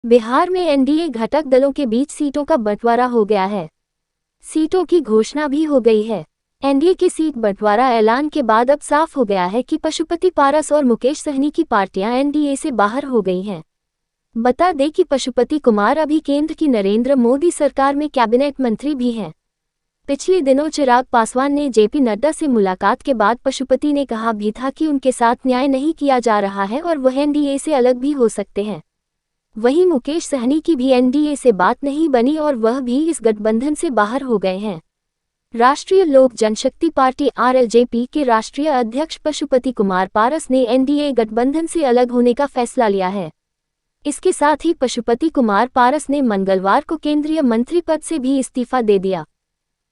बिहार में एनडीए घटक दलों के बीच सीटों का बंटवारा हो गया है। सीटों की घोषणा भी हो गई है। एनडीए की सीट बंटवारा ऐलान के बाद अब साफ हो गया है कि पशुपति पारस और मुकेश सहनी की पार्टियां एनडीए से बाहर हो गई हैं। बता दें कि पशुपति कुमार अभी केंद्र की नरेंद्र मोदी सरकार में कैबिनेट मंत्री भी हैं। पिछले दिनों चिराग पासवान ने जेपी नड्डा से मुलाकात के बाद पशुपति ने कहा भी था कि उनके साथ न्याय नहीं किया जा रहा है और वह एनडीए से अलग भी हो सकते हैं। वहीं मुकेश सहनी की भी एनडीए से बात नहीं बनी और वह भी इस गठबंधन से बाहर हो गए हैं। राष्ट्रीय लोक जनशक्ति पार्टी आरएलजेपी के राष्ट्रीय अध्यक्ष पशुपति कुमार पारस ने एनडीए गठबंधन से अलग होने का फैसला लिया है। इसके साथ ही पशुपति कुमार पारस ने मंगलवार को केंद्रीय मंत्री पद से भी इस्तीफा दे दिया।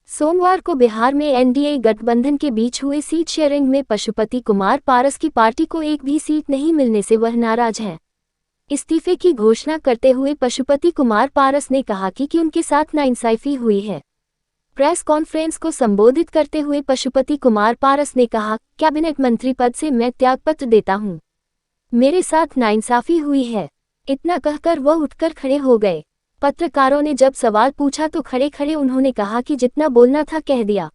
सोमवार को बिहार में एनडीए गठबंधन के बीच हुए सीट शेयरिंग में पशुपति कुमार पारस की पार्टी को एक भी सीट नहीं मिलने से वह नाराज हैं। इस्तीफे की घोषणा करते हुए पशुपति कुमार पारस ने कहा कि उनके साथ नाइंसाफी हुई है। प्रेस कॉन्फ्रेंस को संबोधित करते हुए पशुपति कुमार पारस ने कहा, कैबिनेट मंत्री पद से मैं त्यागपत्र देता हूं। मेरे साथ नाइंसाफी हुई है। इतना कहकर वह उठकर खड़े हो गए। पत्रकारों ने जब सवाल पूछा तो खड़े खड़े उन्होंने कहा कि जितना बोलना था कह दिया।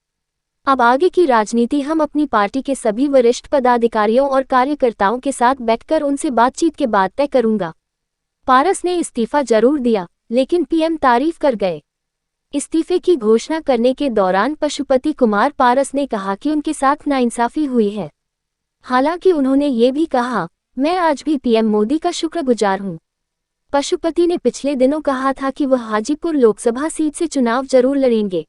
अब आगे की राजनीति हम अपनी पार्टी के सभी वरिष्ठ पदाधिकारियों और कार्यकर्ताओं के साथ बैठकर उनसे बातचीत के बाद तय करूंगा। पारस ने इस्तीफा जरूर दिया, लेकिन पीएम तारीफ कर गए। इस्तीफे की घोषणा करने के दौरान पशुपति कुमार पारस ने कहा कि उनके साथ नाइंसाफी हुई है। हालांकि उन्होंने ये भी कहा, मैं आज भी पीएम मोदी का शुक्रगुजार हूं। पशुपति ने पिछले दिनों कहा था कि वह हाजीपुर लोकसभा सीट से चुनाव जरूर लड़ेंगे।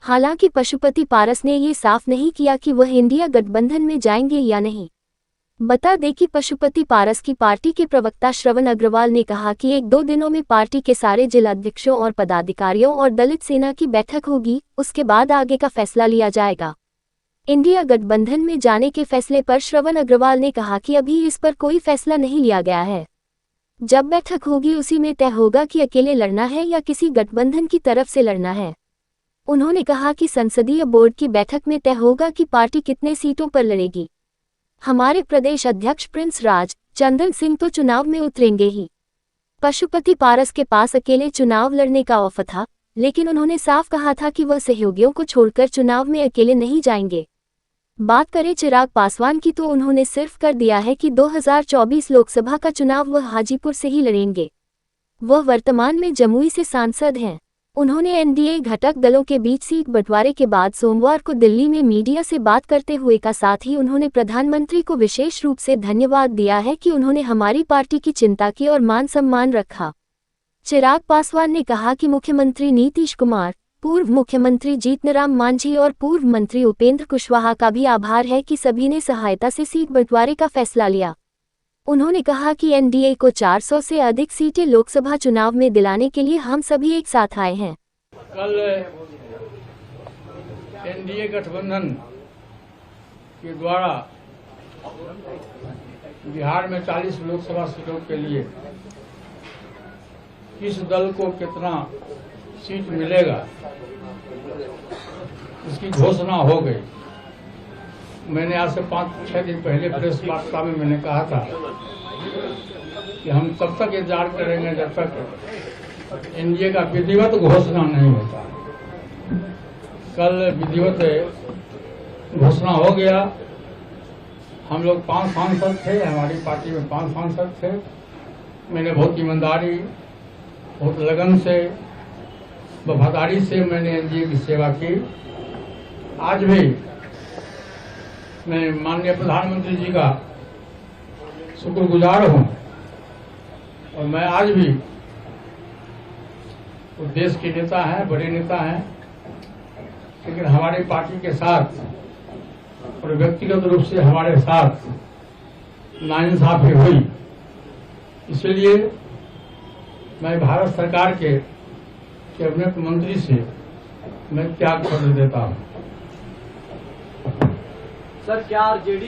हालांकि पशुपति पारस ने ये साफ नहीं किया कि वह इंडिया गठबंधन में जाएंगे या नहीं। बता दें कि पशुपति पारस की पार्टी के प्रवक्ता श्रवण अग्रवाल ने कहा कि 1-2 दिनों में पार्टी के सारे जिलाध्यक्षों और पदाधिकारियों और दलित सेना की बैठक होगी, उसके बाद आगे का फैसला लिया जाएगा। इंडिया गठबंधन में जाने के फैसले पर श्रवण अग्रवाल ने कहा कि अभी इस पर कोई फैसला नहीं लिया गया है। जब बैठक होगी उसी में तय होगा कि अकेले लड़ना है या किसी गठबंधन की तरफ से लड़ना है। उन्होंने कहा कि संसदीय बोर्ड की बैठक में तय होगा कि पार्टी कितने सीटों पर लड़ेगी। हमारे प्रदेश अध्यक्ष प्रिंस राज चंदन सिंह तो चुनाव में उतरेंगे ही। पशुपति पारस के पास अकेले चुनाव लड़ने का ऑफर था, लेकिन उन्होंने साफ कहा था कि वह सहयोगियों को छोड़कर चुनाव में अकेले नहीं जाएंगे। बात करें चिराग पासवान की तो उन्होंने सिर्फ कर दिया है कि 2024 लोकसभा का चुनाव वह हाजीपुर से ही लड़ेंगे। वह वर्तमान में जमुई से सांसद हैं। उन्होंने एनडीए घटक दलों के बीच सीट बंटवारे के बाद सोमवार को दिल्ली में मीडिया से बात करते हुए का साथ ही उन्होंने प्रधानमंत्री को विशेष रूप से धन्यवाद दिया है कि उन्होंने हमारी पार्टी की चिंता की और मान सम्मान रखा। चिराग पासवान ने कहा कि मुख्यमंत्री नीतीश कुमार, पूर्व मुख्यमंत्री जीतनराम मांझी और पूर्व मंत्री उपेंद्र कुशवाहा का भी आभार है कि सभी ने सहायता से सीट बंटवारे का फैसला लिया। उन्होंने कहा कि एनडीए को 400 से अधिक सीटें लोकसभा चुनाव में दिलाने के लिए हम सभी एक साथ आए हैं। कल एनडीए गठबंधन के द्वारा बिहार में 40 लोकसभा सीटों के लिए किस दल को कितना सीट मिलेगा इसकी घोषणा हो गई। मैंने आज से 5-6 दिन पहले प्रेस वार्ता में मैंने कहा था कि हम तब तक इंतजार करेंगे जब तक एनडीए का विधिवत घोषणा नहीं होता। कल विधिवत घोषणा हो गया। हम लोग 5 सांसद थे, हमारी पार्टी में 5 सांसद थे। मैंने बहुत ईमानदारी, बहुत लगन से, वफादारी से मैंने एनडीए की सेवा की। आज भी मैं माननीय प्रधानमंत्री जी का शुक्रगुजार हूं और मैं आज भी वो देश के नेता हैं, बड़े नेता हैं, लेकिन हमारी पार्टी के साथ और व्यक्तिगत रूप से हमारे साथ नाइंसाफी हुई। इसलिए मैं भारत सरकार के कैबिनेट मंत्री से मैं त्याग पत्र देता हूं। सर, क्या आरजेडी